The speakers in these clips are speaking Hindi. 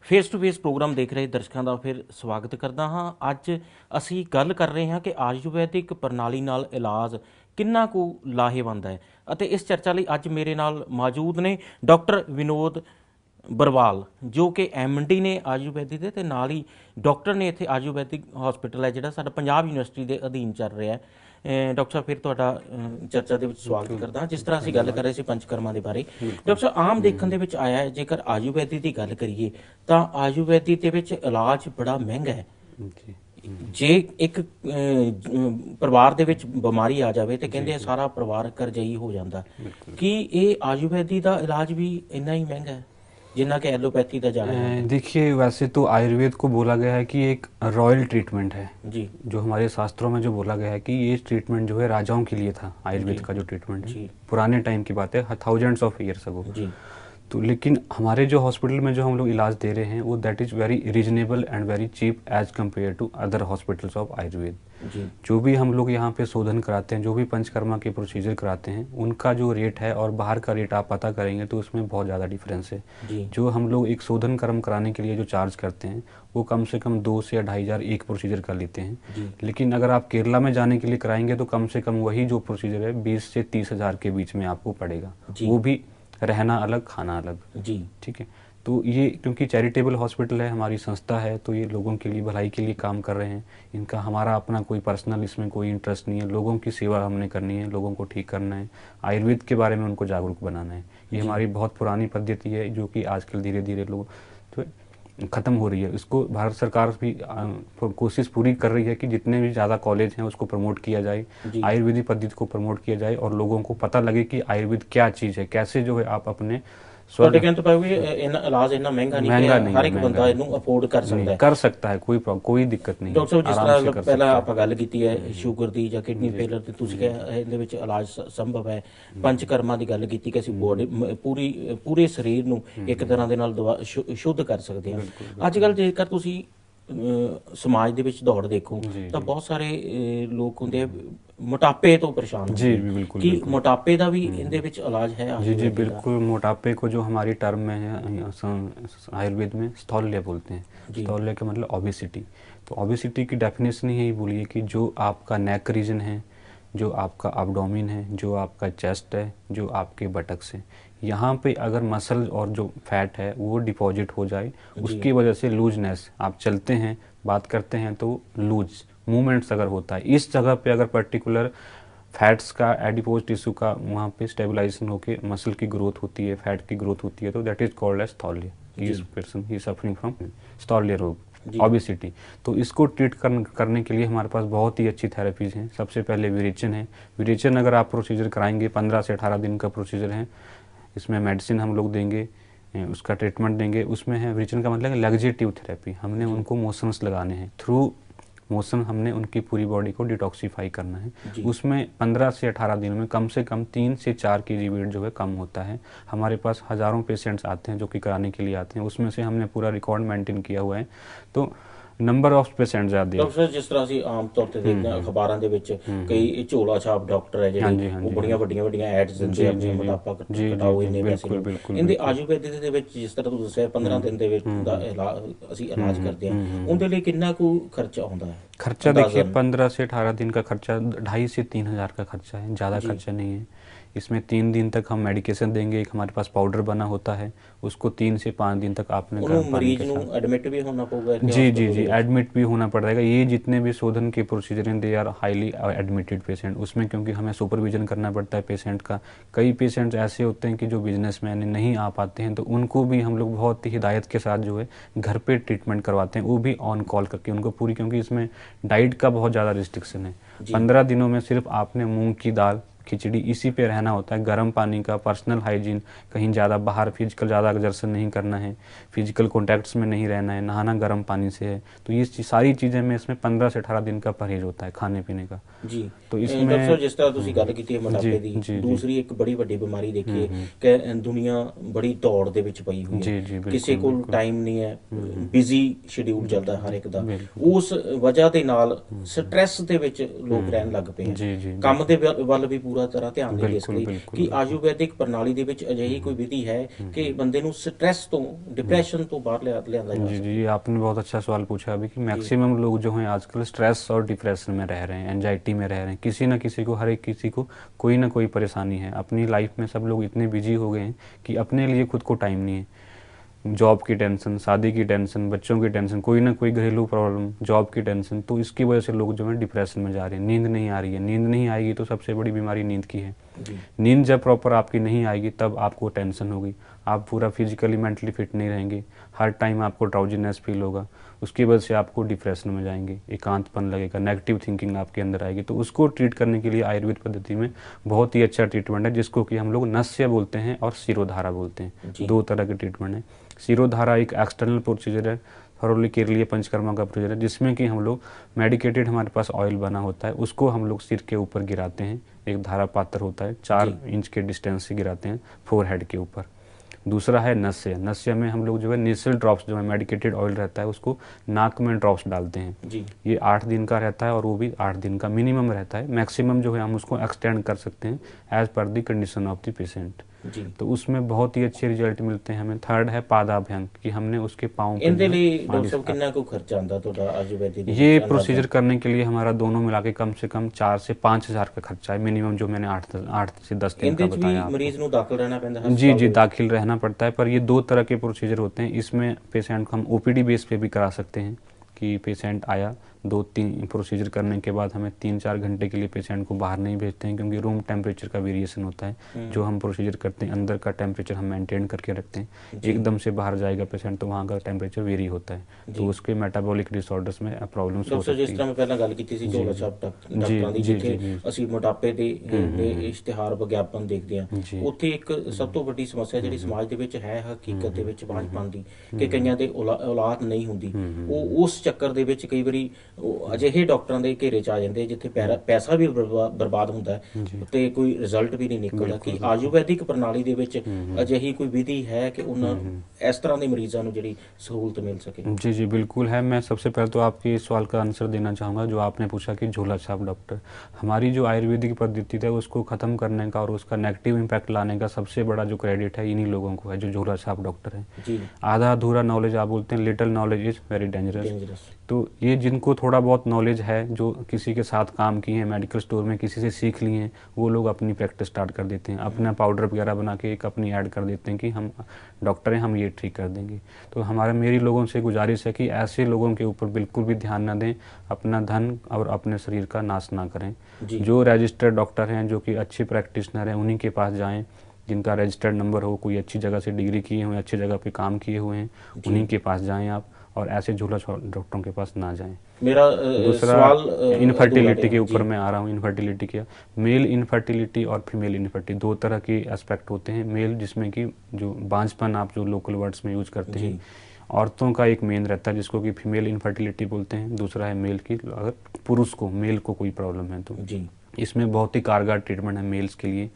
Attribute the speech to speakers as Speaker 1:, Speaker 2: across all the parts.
Speaker 1: फेस टू फेस प्रोग्राम देख रहे ਦਰਸ਼ਕਾਂ ਦਾ ਫਿਰ ਸਵਾਗਤ ਕਰਦਾ ਹਾਂ। ਅੱਜ ਅਸੀਂ ਗੱਲ ਕਰ ਰਹੇ ਹਾਂ ਕਿ ਆਯੁਰਵੈਦਿਕ ਪ੍ਰਣਾਲੀ ਨਾਲ ਇਲਾਜ ਕਿੰਨਾ ਕੁ ਲਾਹੇਵੰਦ ਹੈ ਅਤੇ ਇਸ ਚਰਚਾ ਲਈ ਅੱਜ ਮੇਰੇ ਨਾਲ ਮੌਜੂਦ ਨੇ ਡਾਕਟਰ ਵਿਨੋਦ ਬਰਵਾਲ ਜੋ ਕਿ MD ਨੇ ਆਯੁਰਵੈਦਿਕ ਦੇ, ਤੇ ਨਾਲ ਹੀ ਡਾਕਟਰ ਨੇ ਇੱਥੇ ਆਯੁਰਵੈਦਿਕ ਹਸਪੀਟਲ ਹੈ ਜਿਹੜਾ ਸਾਡਾ ਪੰਜਾਬ ਯੂਨੀਵਰਸਿਟੀ ਦੇ ਅਧੀਨ ਚੱਲ ਰਿਹਾ ਹੈ। ਡਾਕਟਰ ਸਾਹਿਬ ਫਿਰ ਤੁਹਾਡਾ ਚਰਚਾ ਦੇ ਵਿੱਚ ਸਵਾਗਤ ਕਰਦਾ ਹਾਂ। ਜਿਸ ਤਰ੍ਹਾਂ ਅਸੀਂ ਗੱਲ ਕਰ ਰਹੇ ਸੀ ਪੰਚਕਰਮਾ ਦੇ ਬਾਰੇ, ਡਾਕਟਰ ਸਾਹਿਬ ਆਮ ਦੇਖਣ ਦੇ ਵਿੱਚ ਆਇਆ ਹੈ ਜੇਕਰ ਆਯੁਰਵੈਦਿਕ ਦੀ ਗੱਲ ਕਰੀਏ ਤਾਂ ਆਯੁਰਵੈਦਿਕ ਦੇ ਵਿੱਚ ਇਲਾਜ ਬੜਾ ਮਹਿੰਗਾ ਹੈ। ਜੇ ਇੱਕ ਪਰਿਵਾਰ ਦੇ ਵਿੱਚ ਬਿਮਾਰੀ ਆ ਜਾਵੇ ਤੇ ਕਹਿੰਦੇ ਸਾਰਾ ਪਰਿਵਾਰ ਕਰਜ਼ਈ ਹੋ ਜਾਂਦਾ। ਕੀ ਇਹ ਆਯੁਰਵੈਦਿਕ ਦਾ ਇਲਾਜ भी ਇੰਨਾ ही महंगा है जितना कि एलोपैथी का ज़्यादा है?
Speaker 2: देखिए, वैसे तो आयुर्वेद को बोला गया है कि एक रॉयल ट्रीटमेंट है
Speaker 1: जी।
Speaker 2: जो हमारे शास्त्रों में जो बोला गया है कि ये ट्रीटमेंट जो है राजाओं के लिए था। आयुर्वेद का जो ट्रीटमेंट है पुराने टाइम की बात है, थाउजेंड्स ऑफ ईयर्स अगो। तो लेकिन हमारे जो हॉस्पिटल में जो हम लोग इलाज दे रहे हैं वो that is very reasonable and very cheap as compare to other hospitals of Ayurveda. जो भी हम लोग यहाँ पे शोधन कराते हैं, जो भी पंचकर्मा के प्रोसीजर कराते हैं, उनका जो रेट है और बाहर का रेट आप पता करेंगे तो उसमें बहुत ज़्यादा डिफरेंस है। जो हम लोग एक शोधन कर्म कराने के लिए जो चार्ज करते हैं वो कम से कम 2 से 2,500 एक प्रोसीजर कर लेते हैं। लेकिन अगर आप केरला में जाने के लिए कराएंगे तो कम से कम वही जो प्रोसीजर है 20 से 30,000 के बीच में आपको पड़ेगा। वो भी रहना अलग, खाना अलग। जी ठीक है। तो ये क्योंकि चैरिटेबल हॉस्पिटल है, हमारी संस्था है, तो ये लोगों के लिए भलाई के लिए काम कर रहे हैं। इनका हमारा अपना कोई पर्सनल इसमें कोई इंटरेस्ट नहीं है। लोगों की सेवा हमने करनी है, लोगों को ठीक करना है, आयुर्वेद के बारे में उनको जागरूक बनाना है। ये हमारी बहुत पुरानी पद्धति है जो कि आजकल धीरे धीरे लोग तो ख़त्म हो रही है। इसको भारत सरकार भी कोशिश पूरी कर रही है कि जितने भी ज़्यादा कॉलेज हैं उसको प्रमोट किया जाए, आयुर्वेदिक पद्धति को प्रमोट किया जाए और लोगों को पता लगे कि आयुर्वेद क्या चीज़ है, कैसे जो है आप अपने
Speaker 1: ਤੁਹਾਡੇ ਕਹਿਣ ਤੋਂ ਭਾਵ ਇਲਾਜ ਇੰਨਾ ਮਹਿੰਗਾ ਨਹੀਂ ਕਿ ਹਰ ਇੱਕ ਬੰਦਾ ਇਹਨੂੰ ਅਫੋਰਡ ਕਰ
Speaker 2: ਸਕਦਾ ਹੈ। कोई दिक्कत नहीं।
Speaker 1: ਡਾਕਟਰ ਸਾਹਿਬ, ਜਿਸ ਤਰ੍ਹਾਂ ਪਹਿਲਾਂ ਆਪਾਂ ਗੱਲ ਕੀਤੀ ਹੈ ਸ਼ੂਗਰ ਦੀ ਜਾਂ ਕਿਡਨੀ ਫੇਲਰ ਤੇ ਤੁਸੀਂ ਕਿਹਾ ਇਹਦੇ ਵਿੱਚ ਇਲਾਜ ਸੰਭਵ ਹੈ। ਪੰਚਕਰਮਾ ਦੀ ਗੱਲ ਕੀਤੀ ਕਿ ਅਸੀਂ ਬੋਡੀ ਪੂਰੇ ਸਰੀਰ ਨੂੰ ਇੱਕ ਤਰ੍ਹਾਂ ਦੇ ਨਾਲ ਸ਼ੁੱਧ ਕਰ ਸਕਦੇ ਹਾਂ। ਅੱਜ ਕੱਲ੍ਹ ਜੇਕਰ ਤੁਸੀਂ ਸਮਾਜ ਦੇ ਵਿੱਚ ਦੌੜ ਦੇਖੋ ਤਾਂ ਬਹੁਤ ਸਾਰੇ ਲੋਕ ਹੁੰਦੇ ਆ मोटापे तो परेशान
Speaker 2: जी बिल्कुल।
Speaker 1: कि मोटापे का भी इनके विच इलाज है?
Speaker 2: जी बिल्कुल। मोटापे को जो हमारी टर्म में है आयुर्वेद में स्थौल्य बोलते हैं। स्थौल्य का मतलब ओबेसिटी। तो ओबेसिटी की डेफिनेशन ही यही बोलिए कि जो आपका नेक रीजन है, जो आपका एब्डोमेन है, जो आपका चेस्ट है, जो आपके बटक्स है, यहाँ पे अगर मसल और जो फैट है वो डिपॉजिट हो जाए, उसकी वजह से लूजनेस, आप चलते हैं बात करते हैं तो लूज मूवमेंट्स अगर होता है, इस जगह पे अगर पर्टिकुलर फैट्स का एडिपोज टिश्यू का वहाँ पे स्टेबलाइजेशन होकर मसल की ग्रोथ होती है, फैट की ग्रोथ होती है, तो दैट इज कॉल्ड एज स्थौल्य। इस पर्सन ही सफरिंग फ्रॉम स्थौल्य रोग, ओबेसिटी। तो इसको ट्रीट करने के लिए हमारे पास बहुत ही अच्छी थेरेपीज हैं। सबसे पहले विरेचन है। विरेचन अगर आप प्रोसीजर कराएंगे 15 से 18 दिन का प्रोसीजर है। इसमें मेडिसिन हम लोग देंगे, उसका ट्रीटमेंट देंगे। उसमें है विरेचन का मतलब लग्जेटिव थेरेपी। हमने उनको मोशंस लगाने हैं, थ्रू मोशन हमने उनकी पूरी बॉडी को डिटॉक्सीफाई करना है। उसमें 15 से 18 दिनों में कम से कम 3 से 4 kg वेट जो है कम होता है। हमारे पास हज़ारों पेशेंट्स आते हैं जो कि कराने के लिए आते हैं, उसमें से हमने पूरा रिकॉर्ड मेंटेन किया हुआ है। तो नंबर ऑफ पेशेंट ज़्यादा।
Speaker 1: डॉक्टर जिस तरह ਅਸੀਂ ਆਮ ਤੌਰ ਤੇ ਦੇਖਦੇ ਹਾਂ ਅਖਬਾਰਾਂ ਦੇ ਵਿੱਚ ਕਈ ਝੋਲਾ ਛਾਪ ਡਾਕਟਰ ਹੈ ਜਿਹੜੇ ਉਹ ਬੜੀਆਂ ਵੱਡੀਆਂ ਐਡਸ ਦਿੰਦੇ ਆ ਮੋਟਾਪਾ ਘਟਾਓ ਇੰਨੇ ਪੈਸੇ। ਇਹਦੇ ਆਯੁਰਵੈਦਿਕ ਦੇ ਵਿੱਚ ਜਿਸ ਤਰ੍ਹਾਂ ਤੁਸੀਂ ਦੱਸਿਆ 15 दिन ਦੇ ਵਿੱਚ ਦਾ ਅਸੀਂ ਇਲਾਜ ਕਰਦੇ ਹਾਂ, ਉਹਦੇ ਲਈ ਕਿੰਨਾ ਕੁ ਖਰਚਾ ਆਉਂਦਾ है?
Speaker 2: खर्चा देखिए 15 से 18 दिन का खर्चा 2,500 से 3,000 का खर्चा है, ज़्यादा खर्चा नहीं है। इसमें 3 दिन तक हम मेडिकेशन देंगे। एक हमारे पास पाउडर बना होता है, उसको 3 से 5 दिन तक आपने
Speaker 1: मरीज को एडमिट भी होना पड़ेगा?
Speaker 2: जी एडमिट भी होना पड़ेगा। ये जितने भी शोधन के प्रोसीजर हैं they are highly admitted patient. उसमें क्योंकि हमें सुपरविजन करना पड़ता है पेशेंट का। कई पेशेंट्स ऐसे होते हैं कि जो बिजनेसमैन नहीं आ पाते हैं, तो उनको भी हम लोग बहुत ही हिदायत के साथ जो है घर पे ट्रीटमेंट करवाते हैं, वो भी ऑन कॉल करके उनको पूरी, क्योंकि इसमें डाइट का बहुत ज़्यादा रिस्ट्रिक्शन है। 15 दिनों में सिर्फ आपने मूंग की दाल, खिचड़ी, इसी पे रहना होता है। गर्म पानी का, पर्सनल हाइजीन, कहीं ज़्यादा बाहर फिजिकल ज़्यादा एक्सर्शन नहीं करना है, फिजिकल कॉन्टैक्ट्स में नहीं रहना है, नहाना गर्म पानी से है। तो ये सारी चीज़ें में इसमें 15 से 18 दिन का परहेज होता है खाने पीने का।
Speaker 1: जी।
Speaker 2: तो इसमें
Speaker 1: डॉक्टर जिस तरह ਤੁਸੀਂ ਗੱਲ ਕੀਤੀ ਹੈ ਮੋਟਾਪੇ ਦੀ, दूसरी एक बड़ी ਵੱਡੀ ਬਿਮਾਰੀ ਦੇਖੀ ਹੈ ਕਿ ਦੁਨੀਆ ਬੜੀ ਦੌੜ ਦੇ ਵਿੱਚ ਪਈ ਹੋਈ ਹੈ, ਕਿਸੇ ਕੋਲ ਟਾਈਮ ਨਹੀਂ ਹੈ, ਬਿਜ਼ੀ ਸ਼ਡਿਊਲ ਚੱਲਦਾ ਹਰ ਇੱਕ ਦਾ। ਉਸ ਵਜ੍ਹਾ ਦੇ ਨਾਲ ਸਟ੍ਰੈਸ ਦੇ ਵਿੱਚ ਲੋਕ ਰਹਿਣ ਲੱਗ ਪਏ ਹਨ, ਕੰਮ ਦੇ ਵੱਲ ਵੀ ਪੂਰਾ ਤਰ੍ਹਾਂ ਧਿਆਨ ਦੇਈਏ ਇਸ
Speaker 2: ਬਿਲਕੁਲ,
Speaker 1: ਲਈ
Speaker 2: ਬਿਲकुल,
Speaker 1: ਕਿ
Speaker 2: ਬਿਲकुल।
Speaker 1: ਆਯੁਰਵੈਦਿਕ ਪ੍ਰਣਾਲੀ ਦੇ ਵਿੱਚ ਅਜਿਹੀ ਕੋਈ ਵਿਧੀ ਹੈ ਕਿ ਬੰਦੇ ਨੂੰ ਸਟ੍ਰੈਸ ਤੋਂ, डिप्रेशन तो बाहर लियांदा जा
Speaker 2: जी जी,
Speaker 1: सके।
Speaker 2: ये आपने बहुत अच्छा सवाल पूछा अभी कि
Speaker 1: जी
Speaker 2: मैक्सिमम लोग जो हैं आजकल स्ट्रेस और डिप्रेशन में रह रहे हैं, एंजाइटी में रह रहे हैं। किसी न किसी को, हर एक किसी को कोई ना कोई परेशानी है। अपनी लाइफ में सब लोग इतने बिजी हो गए हैं कि अपने लिए खुद को टाइम नहीं है। जॉब की टेंशन, शादी की टेंशन, बच्चों की टेंशन, कोई ना कोई घरेलू प्रॉब्लम, जॉब की टेंशन, तो इसकी वजह से लोग जो है डिप्रेशन में जा रहे हैं। नींद नहीं आ रही है, नींद नहीं आएगी तो सबसे बड़ी बीमारी नींद की है।
Speaker 1: जी
Speaker 2: नींद जब प्रॉपर आपकी नहीं आएगी तब आपको टेंशन होगी, आप पूरा फिजिकली मेंटली फिट नहीं रहेंगे, हर टाइम आपको ड्राउजीनेस फील होगा, उसकी वजह से आपको डिप्रेशन में जाएंगे, एकांतपन लगेगा, नेगेटिव थिंकिंग आपके अंदर आएगी। तो उसको ट्रीट करने के लिए आयुर्वेद पद्धति में बहुत ही अच्छा ट्रीटमेंट है, जिसको कि हम लोग नस्य बोलते हैं और शिरोधारा बोलते हैं।
Speaker 1: जी।
Speaker 2: दो तरह के ट्रीटमेंट है। शिरोधारा एक एक्सटर्नल प्रोसीजर है, थोरोली के लिए पंचकर्मा का प्रोसीजर है, जिसमें कि हम लोग मेडिकेटेड, हमारे पास ऑयल बना होता है, उसको हम लोग सिर के ऊपर गिराते हैं। एक धारा पात्र होता है, 4 इंच के डिस्टेंस से गिराते हैं फोरहेड के ऊपर। दूसरा है नस्य। नस्य में हम लोग जो है नेसल ड्रॉप्स, जो है मेडिकेटेड ऑयल रहता है, उसको नाक में ड्रॉप्स डालते हैं।
Speaker 1: जी
Speaker 2: ये 8 दिन का रहता है और वो भी 8 दिन का मिनिमम रहता है। मैक्सिमम जो है हम उसको एक्सटेंड कर सकते हैं as per the condition of the patient.
Speaker 1: जी।
Speaker 2: तो उसमें बहुत ही अच्छे रिजल्ट मिलते हैं हमें। थर्ड है पादाभ्यंग, कि हमने उसके पाँव पे
Speaker 1: ਇਹਦੇ
Speaker 2: जो है
Speaker 1: ਲਈ ਡਾਕਟਰ
Speaker 2: मालिश
Speaker 1: ਸਾਹਿਬ ਕਿੰਨਾ ਕੁ ਖਰਚਾ ਆਉਂਦਾ ਤੁਹਾਡਾ आयुर्वेदिक
Speaker 2: ये प्रोसीजर करने के लिए हमारा दोनों मिला के कम से कम 4 से 5 हज़ार का खर्चा है मिनिमम, जो मैंने 8 से 10 दिन
Speaker 1: ਇਹਦੇ
Speaker 2: का
Speaker 1: ਚ ਵੀ
Speaker 2: बताया आपको।
Speaker 1: ਮਰੀਜ਼ ਨੂੰ ਦਾਖਲ ਰਹਿਣਾ ਪੈਂਦਾ
Speaker 2: जी
Speaker 1: ਹਸਪਤਾਲ
Speaker 2: जी,
Speaker 1: ਦੇ ਵਿੱਚ?
Speaker 2: दाखिल रहना पड़ता है, पर ये 2 तरह के प्रोसीजर होते हैं। इसमें पेशेंट को हम ओपीडी बेस पे भी करा सकते हैं, कि पेशेंट आया, 2-3 प्रोसीजर करने के बाद हमें 3-4 घंटे के लिए पेशेंट को बाहर नहीं भेजते हैं, क्योंकि रूम टेम्परेचर का वेरिएशन होता है। जो हम प्रोसीजर करते हैं अंदर का टेम्परेचर हम मेंटेन करके रखते हैं। एकदम से बाहर जाएगा पेशेंट तो वहाँ का टेम्परेचर वेरी होता है, तो उसके मेटाबॉलिक डिसऑर्डर्स में प्रॉब्लम्स हो
Speaker 1: ਡਾਕਟਰ
Speaker 2: सकती
Speaker 1: ਜਿਸ
Speaker 2: हैं।
Speaker 1: ਤਰ੍ਹਾਂ ਮੈਂ ਪਹਿਲਾਂ ਗੱਲ ਕੀਤੀ ਸੀ ਝੋਲਾ ਛਾਪ ਡਾਕਟਰਾਂ ਦੀ,
Speaker 2: ਜੀ,
Speaker 1: ਜਿੱਥੇ
Speaker 2: ਜੀ।
Speaker 1: ਅਸੀਂ ਮੋਟਾਪੇ ਦੇ ਇਸ਼ਤਿਹਾਰ ਵਿਗਿਆਪਨ ਦੇਖਦੇ ਹਾਂ,
Speaker 2: ਜੀ।
Speaker 1: ਉੱਥੇ ਇੱਕ ਸਭ ਤੋਂ ਵੱਡੀ ਸਮੱਸਿਆ ਜਿਹੜੀ ਸਮਾਜ ਦੇ ਵਿੱਚ ਹੈ ਹਕੀਕਤ ਦੇ ਵਿੱਚ ਬਾਂਝਪਨ ਦੀ, ਕਿ ਕਈਆਂ ਦੇ ਔਲਾਦ ਨਹੀਂ ਹੁੰਦੀ। ਉਹ ਉਸ ਚੱਕਰ ਦੇ ਵਿੱਚ ਕਈ ਵਾਰੀ ਉਹ ਅਜਿਹੇ ਡਾਕਟਰਾਂ ਦੇ ਘੇਰੇ ਚ ਆ ਜਾਂਦੇ ਜਿੱਥੇ ਪੈਸਾ ਵੀ ਬਰਬਾਦ ਹੁੰਦਾ ਹੈ ਤੇ ਕੋਈ ਰਿਜ਼ਲਟ ਵੀ ਨਹੀਂ ਨਿਕਲਦਾ। ਕਿ ਆਯੁਰਵੈਦਿਕ ਪ੍ਰਣਾਲੀ ਦੇ ਵਿੱਚ ਅਜਿਹੀ ਕੋਈ ਵਿਧੀ ਹੈ ਕਿ ਉਹਨਾਂ ਇਸ ਤਰ੍ਹਾਂ ਦੇ ਮਰੀਜ਼ਾਂ ਨੂੰ ਜਿਹੜੀ सहूलत मिल सके?
Speaker 2: जी जी बिल्कुल है। मैं सबसे पहले तो आपके इस सवाल का आंसर देना चाहूँगा, जो आपने पूछा कि झोला छाप डॉक्टर। हमारी जो आयुर्वेदिक पद्धति है उसको ख़त्म करने का और उसका नेगेटिव इम्पैक्ट लाने का सबसे बड़ा जो क्रेडिट है इन्हीं लोगों को है, जो झोला छाप डॉक्टर हैं।
Speaker 1: जी।
Speaker 2: आधा अधूरा नॉलेज आप बोलते हैं, little knowledge is very dangerous. तो ये जिनको थोड़ा बहुत नॉलेज है, जो किसी के साथ काम किए हैं, मेडिकल स्टोर में किसी से सीख लिए हैं, वो लोग अपनी प्रैक्टिस स्टार्ट कर देते हैं, अपना पाउडर वगैरह बना के एक अपनी ऐड कर देते हैं कि हम डॉक्टर हैं, हम ये ठीक कर देंगे। तो मेरी लोगों से गुजारिश है कि ऐसे लोगों के ऊपर बिल्कुल भी ध्यान ना दें, अपना धन और अपने शरीर का नाश ना करें। जो रजिस्टर्ड डॉक्टर हैं, जो कि अच्छे प्रैक्टिशनर हैं, उन्हीं के पास जाएं, जिनका रजिस्टर्ड नंबर हो, कोई अच्छी जगह से डिग्री किए हुए, अच्छी जगह पे काम किए हुए हैं, उन्हीं के पास जाएं आप, और ऐसे झोला डॉक्टरों के पास ना जाएं।
Speaker 1: मेरा
Speaker 2: दूसरा
Speaker 1: सवाल
Speaker 2: इनफर्टिलिटी के ऊपर मैं आ रहा हूँ। इनफर्टिलिटी क्या, मेल इनफर्टिलिटी और फीमेल इनफर्टिलिटी, 2 तरह के एस्पेक्ट होते हैं। मेल जिसमें कि जो बांझपन आप जो लोकल वर्ड्स में यूज करते हैं, औरतों का एक मेन रहता है जिसको कि फीमेल इनफर्टिलिटी बोलते हैं। दूसरा है मेल की, अगर पुरुष को, मेल को कोई प्रॉब्लम है तो
Speaker 1: जी, इसमें
Speaker 2: बहुत ही कारगर ट्रीटमेंट है मेल्स के लिए।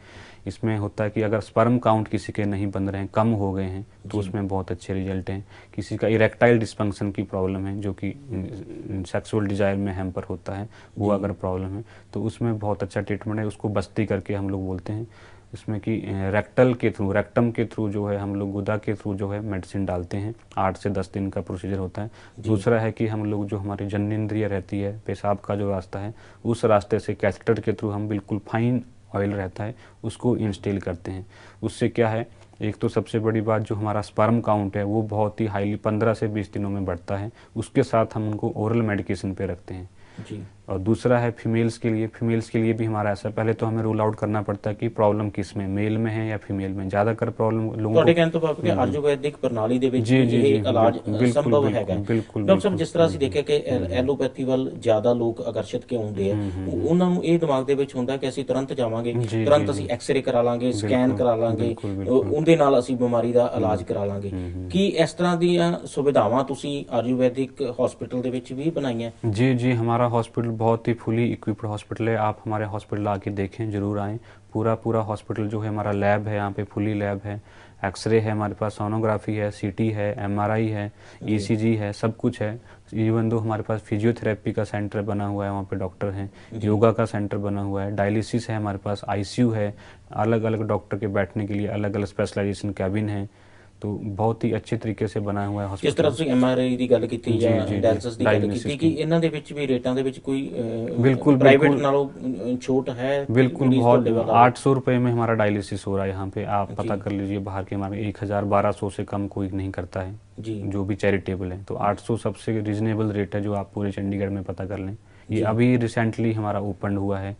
Speaker 2: इसमें होता है कि अगर स्पर्म काउंट किसी के नहीं बन रहे हैं, कम हो गए हैं, तो उसमें बहुत अच्छे रिजल्ट हैं। किसी का इरेक्टाइल डिस्फंक्शन की प्रॉब्लम है, जो कि सेक्सुअल डिजायर में हैम्पर होता है, वो अगर प्रॉब्लम है तो उसमें बहुत अच्छा ट्रीटमेंट है। उसको बस्ती करके हम लोग बोलते हैं। इसमें कि रेक्टल के थ्रू, रेक्टम के थ्रू जो है हम लोग गुदा के थ्रू जो है मेडिसिन डालते हैं। 8 से 10 दिन का प्रोसीजर होता है। दूसरा है कि हम लोग जो हमारी जननेंद्रिय रहती है, पेशाब का जो रास्ता है, उस रास्ते से कैथेटर के थ्रू हम बिल्कुल फाइन ऑयल रहता है उसको इंस्टेल करते हैं। उससे क्या है, एक तो सबसे बड़ी बात, जो हमारा स्पर्म काउंट है वो बहुत ही हाईली 15 से 20 दिनों में बढ़ता है। उसके साथ हम उनको ओरल मेडिकेशन पे रखते हैं।
Speaker 1: जी।
Speaker 2: और दूसरा है फीमेल्स के लिए भी हमारा ऐसा, पहले तो हमें रूल आउट करना पड़ता है कि प्रॉब्लम किस में, मेल में है या फीमेल में। ज्यादातर प्रॉब्लम लोगों
Speaker 1: ਤੁਹਾਡੇ ਕਹਿਣ ਤੋਂ ਭਾਵ ਕਿ ਆਯੁਰਵੈਦਿਕ ਪ੍ਰਣਾਲੀ ਦੇ ਵਿੱਚ
Speaker 2: ਜੀ, ਜੀ, ਜੀ,
Speaker 1: ਇਹ ਇਲਾਜ
Speaker 2: ਬਿਲਕੁਲ,
Speaker 1: ਸੰਭਵ
Speaker 2: ਬਿਲਕੁਲ,
Speaker 1: ਹੈਗਾ।
Speaker 2: ਬਿਲकुल,
Speaker 1: ਡਾਕਟਰ ਸਾਹਿਬ, ਜਿਸ ਤਰ੍ਹਾਂ ਅਸੀਂ ਦੇਖਿਆ ਕਿ ਐਲੋਪੈਥੀ ਵੱਲ ਜ਼ਿਆਦਾ ਲੋਕ ਆਕਰਸ਼ਿਤ ਕਿਉਂ ਹੁੰਦੇ ਆ, ਉਹਨਾਂ ਨੂੰ ਇਹ ਦਿਮਾਗ ਦੇ ਵਿੱਚ ਹੁੰਦਾ ਕਿ ਅਸੀਂ ਤੁਰੰਤ ਜਾਵਾਂਗੇ, ਤੁਰੰਤ ਅਸੀਂ ਐਕਸ-ਰੇ ਕਰਾ ਲਾਂਗੇ, ਸਕੈਨ ਕਰਾ ਲਾਂਗੇ, ਉਹਦੇ ਨਾਲ ਅਸੀਂ ਬਿਮਾਰੀ ਦਾ ਇਲਾਜ ਕਰਾ ਲਾਂਗੇ। ਕੀ ਇਸ ਤਰ੍ਹਾਂ ਦੀਆਂ ਸੁਵਿਧਾਵਾਂ ਤੁਸੀਂ ਆਯੁਰਵੈਦਿਕ ਹਸਪੀਟਲ ਦੇ ਵਿੱਚ ਵੀ ਬਣਾਈਆਂ?
Speaker 2: जी जी, हमारा हॉस्पिटल बहुत ही फुली इक्विप्ड हॉस्पिटल है। आप हमारे हॉस्पिटल आके देखें, ज़रूर आएँ। पूरा हॉस्पिटल जो है, हमारा लैब है यहाँ पे, फुली लैब है, एक्सरे है हमारे पास, सोनोग्राफी है, सीटी है, एमआरआई है, ईसीजी है, सब कुछ है। इवन दो हमारे पास फिजियोथेरेपी का सेंटर बना हुआ है, वहाँ पे डॉक्टर हैं, योगा का सेंटर बना हुआ है, डायलिसिस है हमारे पास, आईसीयू है, अलग अलग डॉक्टर के बैठने के लिए अलग अलग स्पेशलाइजेशन कैबिन है। तो बहुत ही अच्छे तरीके से बना हुआ है
Speaker 1: जिस तरह
Speaker 2: हॉस्पिटल।
Speaker 1: ਤੁਸੀਂ ਐਮਆਰਆਈ ਦੀ ਗੱਲ ਕੀਤੀ ਜਾਂ ਡਾਇਲਿਸਿਸ ਦੀ ਗੱਲ
Speaker 2: डायग्नोसिस
Speaker 1: ਕੀਤੀ ਕਿ ਇਹਨਾਂ ਦੇ ਵਿੱਚ ਵੀ ਰੇਟਾਂ ਦੇ ਵਿੱਚ ਕੋਈ
Speaker 2: बिल्कुल
Speaker 1: ਪ੍ਰਾਈਵੇਟ
Speaker 2: बिल्कुल
Speaker 1: ਨਾਲੋਂ ਛੋਟ है?
Speaker 2: बिल्कुल
Speaker 1: मरीज
Speaker 2: बहुत
Speaker 1: ਤੁਹਾਡੇ ਵੱਲ ਆਵੇ?
Speaker 2: 800 रुपये में हमारा डायलिसिस हो रहा है यहाँ पे। आप पता
Speaker 1: जी
Speaker 2: कर लीजिए, बाहर के हमारे 1000-1200 से कम कोई नहीं करता है
Speaker 1: जी
Speaker 2: जो भी चैरिटेबल है। तो 800 सबसे रिजनेबल रेट है जो आप पूरे चंडीगढ़ में पता कर लें। ये
Speaker 1: जी
Speaker 2: अभी रिसेंटली हमारा ओपन हुआ है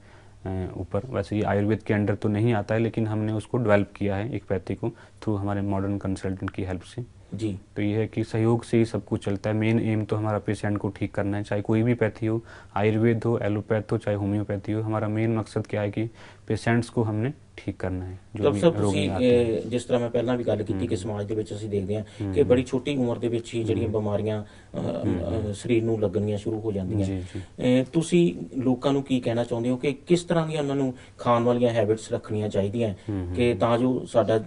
Speaker 2: ऊपर। वैसे ये आयुर्वेद के अंडर तो नहीं आता है, लेकिन हमने उसको डेवलप किया है इक्वैथी को, थ्रू हमारे मॉडर्न कंसल्टेंट की हेल्प से।
Speaker 1: जी
Speaker 2: तो ये है कि सहयोग से ही सब कुछ चलता है। मेन एम तो हमारा पेशेंट को ठीक करना है, चाहे कोई भी पैथी हो, आयुर्वेद हो, एलोपैथ हो, चाहे होम्योपैथी हो। हमारा मेन मकसद क्या है कि पेशेंट्स को हमने ठीक करना है, जो
Speaker 1: ਡਾਕਟਰ
Speaker 2: भी
Speaker 1: ਸਾਹਿਬ
Speaker 2: रोगी
Speaker 1: ਤੁਸੀਂ
Speaker 2: आते हैं।
Speaker 1: ਜਿਸ ਤਰ੍ਹਾਂ ਮੈਂ ਪਹਿਲਾਂ ਵੀ ਗੱਲ ਕੀਤੀ ਕਿ ਸਮਾਜ ਦੇ ਵਿੱਚ ਅਸੀਂ ਦੇਖਦੇ ਹਾਂ ਕਿ ਬੜੀ ਛੋਟੀ ਉਮਰ ਦੇ ਵਿੱਚ ਹੀ ਜਿਹੜੀਆਂ ਬਿਮਾਰੀਆਂ ਸਰੀਰ ਨੂੰ ਲੱਗਣੀਆਂ ਸ਼ੁਰੂ ਹੋ ਜਾਂਦੀਆਂ।
Speaker 2: जी जी
Speaker 1: ਤੁਸੀਂ ਲੋਕਾਂ ਨੂੰ ਕੀ ਕਹਿਣਾ ਚਾਹੁੰਦੇ ਹੋ ਕਿ ਕਿਸ ਤਰ੍ਹਾਂ ਦੀਆਂ ਉਹਨਾਂ ਨੂੰ ਖਾਣ ਵਾਲੀਆਂ ਹੈਬਿਟਸ ਰੱਖਣੀਆਂ ਚਾਹੀਦੀਆਂ ਕਿ ਤਾਂ ਜੋ ਸਾਡਾ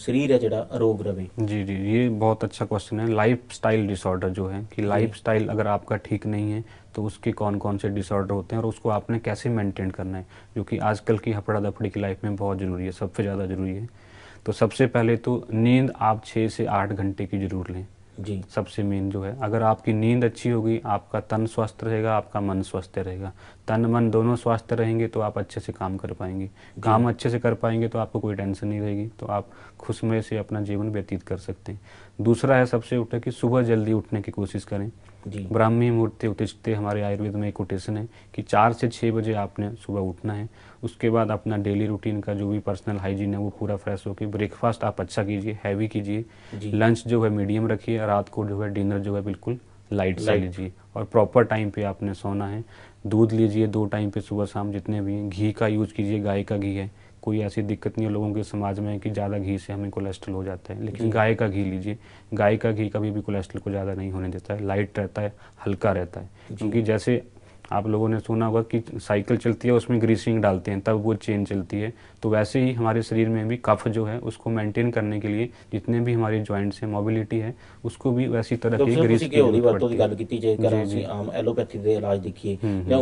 Speaker 1: ਸਰੀਰ ਹੈ ਜਿਹੜਾ ਅਰੋਗ ਰਵੇ?
Speaker 2: जी जी, ये बहुत अच्छा क्वेश्चन है। लाइफ स्टाइल डिसऑर्डर जो है कि लाइफ स्टाइल अगर आपका ठीक नहीं है तो उसके कौन कौन से डिसऑर्डर होते हैं और उसको आपने कैसे मेंटेन करना है, जो कि आजकल की हपड़ा दपड़ी की लाइफ में बहुत ज़रूरी है, सबसे ज़्यादा ज़रूरी है। तो सबसे पहले तो नींद आप 6 से 8 घंटे की ज़रूर लें।
Speaker 1: जी
Speaker 2: सबसे मेन जो है, अगर आपकी नींद अच्छी होगी, आपका तन स्वस्थ रहेगा, आपका मन स्वस्थ रहेगा। तन मन दोनों स्वस्थ रहेंगे तो आप अच्छे से काम कर पाएंगे। काम अच्छे से कर पाएंगे तो आपको कोई टेंशन नहीं रहेगी, तो आप खुशमय से अपना जीवन व्यतीत कर सकते हैं। दूसरा है सबसे उठे कि सुबह जल्दी उठने की कोशिश करें।
Speaker 1: जी
Speaker 2: ब्राह्मी मुहूर्ते उत्तिष्ठते हमारे आयुर्वेद में एक कोटेशन है कि 4 से 6 बजे आपने सुबह उठना है। उसके बाद अपना डेली रूटीन का जो भी पर्सनल हाइजीन है वो पूरा फ्रेश होकर ब्रेकफास्ट आप अच्छा कीजिए, हैवी कीजिए।
Speaker 1: जी
Speaker 2: लंच जो है मीडियम रखिए, रात को जो है डिनर जो है बिल्कुल लाइट से लीजिए, और प्रॉपर टाइम पे आपने सोना है। दूध लीजिए 2 टाइम पे, सुबह शाम जितने भी हैं। घी का यूज़ कीजिए, गाय का घी है। कोई ऐसी दिक्कत नहीं है लोगों के समाज में कि ज़्यादा घी से हमें कोलेस्ट्रॉल हो जाता है, लेकिन गाय का घी लीजिए। गाय का घी कभी भी कोलेस्ट्रॉल को ज़्यादा नहीं होने देता है, लाइट रहता है, हल्का रहता है। क्योंकि जैसे आप लोगों ने सुना होगा कि साइकिल चलती है उसमें ग्रीसिंग डालते हैं तब वो चेन चलती है, तो वैसे ही हमारे शरीर में भी कफ जो है उसको मेंटेन करने के लिए जितने भी हमारे जॉइंट्स हैं, मोबिलिटी है, उसको भी वैसी तरह की ग्रीस
Speaker 1: ਤੁਸੀਂ
Speaker 2: की
Speaker 1: ਘਿਓ ਦੀ
Speaker 2: जरूरत
Speaker 1: ਵਰਤੋਂ ਦੀ
Speaker 2: पड़ती है।
Speaker 1: ਗੱਲ ਕੀਤੀ ਜੇਕਰ ਅਸੀਂ ਆਮ ਐਲੋਪੈਥੀ ਦੇ ਇਲਾਜ ਦੇਖੀਏ ਜਾਂ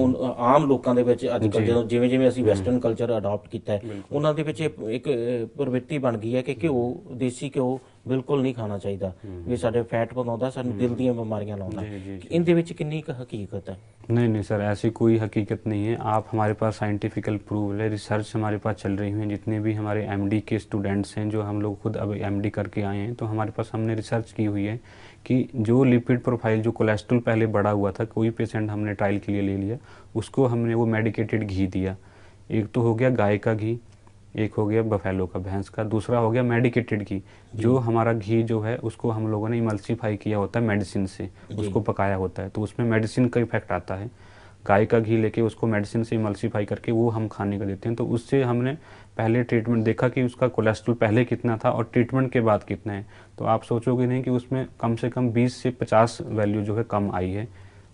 Speaker 1: ਆਮ ਲੋਕਾਂ ਦੇ ਵਿੱਚ ਅੱਜ ਕੱਲ੍ਹ ਜਦੋਂ ਜਿਵੇਂ ਜਿਵੇਂ ਅਸੀਂ ਵੈਸਟਰਨ ਕਲਚਰ ਅਡਾਪਟ ਕੀਤਾ ਹੈ ਉਹਨਾਂ ਦੇ ਵਿੱਚ ਇੱਕ ਪ੍ਰਵਿਰਤੀ ਬਣ ਗਈ ਹੈ ਕਿ ਘਿਓ, ਦੇਸੀ ਘਿਓ ਬਿਲਕੁਲ ਨਹੀਂ ਖਾਣਾ ਚਾਹੀਦਾ, ਵੀ ਸਾਡੇ ਫੈਟ ਵਧਾਉਂਦਾ, ਸਾਨੂੰ ਦਿਲ ਦੀਆਂ ਬਿਮਾਰੀਆਂ ਲਾਉਂਦਾ। ਇਹਦੇ ਵਿੱਚ ਕਿੰਨੀ ਕੁ ਹਕੀਕਤ ਹੈ?
Speaker 2: नहीं नहीं सर, ऐसी कोई हकीकत नहीं है। आप हमारे पास साइंटिफिकल प्रूव है, रिसर्च हमारे पास चल रही हुई है। जितने भी हमारे एमडी के स्टूडेंट्स हैं, जो हम लोग खुद अब एमडी करके आए हैं, तो हमारे पास हमने रिसर्च की हुई है कि जो लिपिड प्रोफाइल, जो कोलेस्ट्रॉल पहले बढ़ा हुआ था, कोई पेशेंट हमने ट्रायल के लिए ले लिया, उसको हमने वो मेडिकेटेड घी दिया। एक तो हो गया गाय का घी, एक हो गया बफेलो का, भैंस का, दूसरा हो गया मेडिकेटेड घी। जो हमारा घी जो है उसको हम लोगों ने इमल्सीफाई किया होता है मेडिसिन से, उसको पकाया होता है, तो उसमें मेडिसिन का इफेक्ट आता है। गाय का घी लेके उसको मेडिसिन से इमल्सीफाई करके वो हम खाने को देते हैं। तो उससे हमने पहले ट्रीटमेंट देखा कि उसका कोलेस्ट्रॉल पहले कितना था और ट्रीटमेंट के बाद कितना है। तो आप सोचोगे नहीं कि उसमें कम से कम 20 से 50 वैल्यू जो है कम आई है।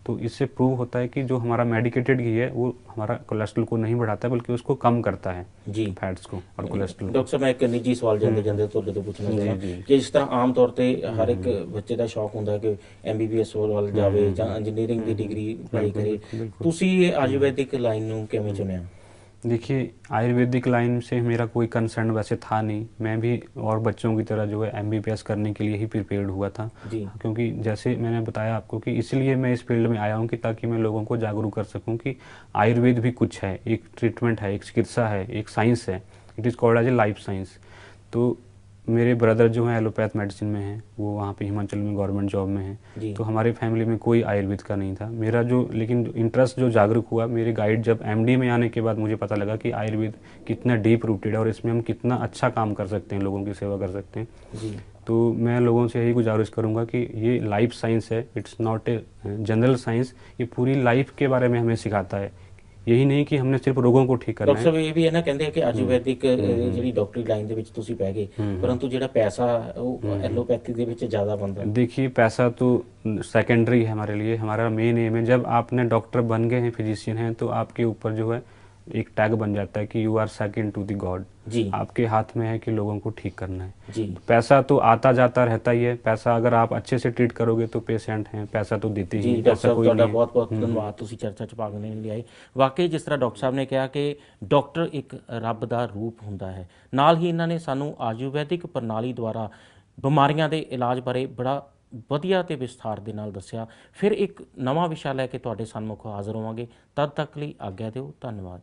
Speaker 2: तो इससे प्रूव होता है कि जो हमारा मेडिकेटेड घी है वो हमारा कोलेस्ट्रॉल को नहीं बढ़ाता है, बल्कि उसको कम करता है
Speaker 1: जी
Speaker 2: फैट्स को और कोलेस्ट्रॉल।
Speaker 1: ਡਾਕਟਰ ਸਾਹਿਬ ਮੈਂ ਇੱਕ ਨਿੱਜੀ ਸਵਾਲ ਜਾਂਦੇ ਜਾਂਦੇ ਤੁਹਾਡੇ ਤੋਂ ਪੁੱਛਣਾ ਚਾਹੁੰਦਾ
Speaker 2: ਜੀ।
Speaker 1: ਕਿ ਜਿਸ ਤਰ੍ਹਾਂ ਆਮ ਤੌਰ ਤੇ ਹਰ ਇੱਕ ਬੱਚੇ ਦਾ ਸ਼ੌਕ ਹੁੰਦਾ ਹੈ ਕਿ ਐਮਬੀਬੀਐਸ ਵੱਲ ਜਾਵੇ ਜਾਂ ਇੰਜੀਨੀਅਰਿੰਗ ਦੀ ਡਿਗਰੀ ਅਪਲਾਈ ਕਰੇ, ਤੁਸੀਂ ਇਹ ਆਯੁਰਵੈਦਿਕ ਲਾਈਨ ਨੂੰ ਕਿਵੇਂ ਚੁਣਿਆ?
Speaker 2: देखिए, आयुर्वेदिक लाइन से मेरा कोई कंसर्न वैसे था नहीं। मैं भी और बच्चों की तरह जो है एमबीबीएस करने के लिए ही प्रिपेयर्ड हुआ था।
Speaker 1: जी
Speaker 2: क्योंकि जैसे मैंने बताया आपको कि इसलिए मैं इस फील्ड में आया हूँ कि ताकि मैं लोगों को जागरूक कर सकूँ कि आयुर्वेद भी कुछ है, एक ट्रीटमेंट है, एक चिकित्सा है, एक साइंस है। It is called as a life science. तो मेरे ब्रदर जो हैं एलोपैथ मेडिसिन में हैं, वो वहाँ पे हिमाचल में गवर्नमेंट जॉब में हैं। तो हमारे फैमिली में कोई आयुर्वेद का नहीं था। मेरा जो लेकिन इंटरेस्ट जो जागरूक हुआ, मेरे गाइड जब एमडी में आने के बाद मुझे पता लगा कि आयुर्वेद कितना डीप रूटेड है और इसमें हम कितना अच्छा काम कर सकते हैं, लोगों की सेवा कर सकते हैं।
Speaker 1: जी
Speaker 2: तो मैं लोगों से यही गुजारिश करूँगा कि ये लाइफ साइंस है, it's not a general science. ये पूरी लाइफ के बारे में हमें सिखाता है। यही नहीं कि हमने सिर्फ रोगों को ठीक करना
Speaker 1: ਡਾਕਟਰ
Speaker 2: है।
Speaker 1: ਸਾਹਿਬ ਇਹ ਵੀ ਹੈ ਨਾ ਕਹਿੰਦੇ ਆ ਕਿ ਆਯੁਰਵੈਦਿਕ ਜਿਹੜੀ ਡਾਕਟਰੀ ਲਾਈਨ ਦੇ ਵਿੱਚ ਤੁਸੀਂ ਪੈ ਗਏ ਪਰੰਤु ਜਿਹੜਾ ਪੈਸਾ ਉਹ ਐਲੋਪੈਥੀ ਦੇ ਵਿੱਚ ਜ਼ਿਆਦਾ ਬਣਦਾ।
Speaker 2: देखिए पैसा तो सेकेंडरी है हमारे लिए, हमारा मेन एम है जब आपने डॉक्टर बन गए हैं, फिजिशियन हैं, तो आपके ऊपर जो है एक टैग बन जाता है कि you are second to the God.
Speaker 1: जी
Speaker 2: आपके हाथ में है कि लोगों को ठीक करना है।
Speaker 1: जी
Speaker 2: पैसा तो आता जाता रहता ही है, पैसा अगर आप अच्छे से ट्रीट करोगे तो पेशेंट हैं, पैसा तो देते
Speaker 1: ਜੀ
Speaker 2: ही,
Speaker 1: ਡਾਕਟਰ
Speaker 2: ऐसा
Speaker 1: ਸਾਹਿਬ
Speaker 2: कोई
Speaker 1: ਤੁਹਾਡਾ
Speaker 2: नहीं है।
Speaker 1: ਬਹੁਤ ਬਹੁਤ ਧੰਨਵਾਦ, ਤੁਸੀਂ ਚਰਚਾ 'ਚ ਭਾਗ ਲੈਣ ਲਈ ਆਏ। ਵਾਕਈ ਜਿਸ ਤਰ੍ਹਾਂ ਡਾਕਟਰ ਸਾਹਿਬ ਨੇ ਕਿਹਾ ਕਿ ਡਾਕਟਰ ਇੱਕ ਰੱਬ ਦਾ ਰੂਪ ਹੁੰਦਾ ਹੈ, ਨਾਲ ਹੀ ਇਹਨਾਂ ਨੇ ਸਾਨੂੰ ਆਯੁਰਵੈਦਿਕ ਪ੍ਰਣਾਲੀ ਦੁਆਰਾ ਬਿਮਾਰੀਆਂ ਦੇ ਇਲਾਜ ਬਾਰੇ ਬੜਾ ਵਧੀਆ ਤੇ ਵਿਸਥਾਰ ਦੇ ਨਾਲ ਦੱਸਿਆ। ਫਿਰ ਇੱਕ ਨਵਾਂ ਵਿਸ਼ਾ ਲੈ ਕੇ ਤੁਹਾਡੇ ਸਨਮੁਖ ਹਾਜ਼ਰ ਹੋਵਾਂਗੇ, ਤਦ ਤੱਕ ਲਈ ਆਗਿਆ ਦਿਓ, ਧੰਨਵਾਦ।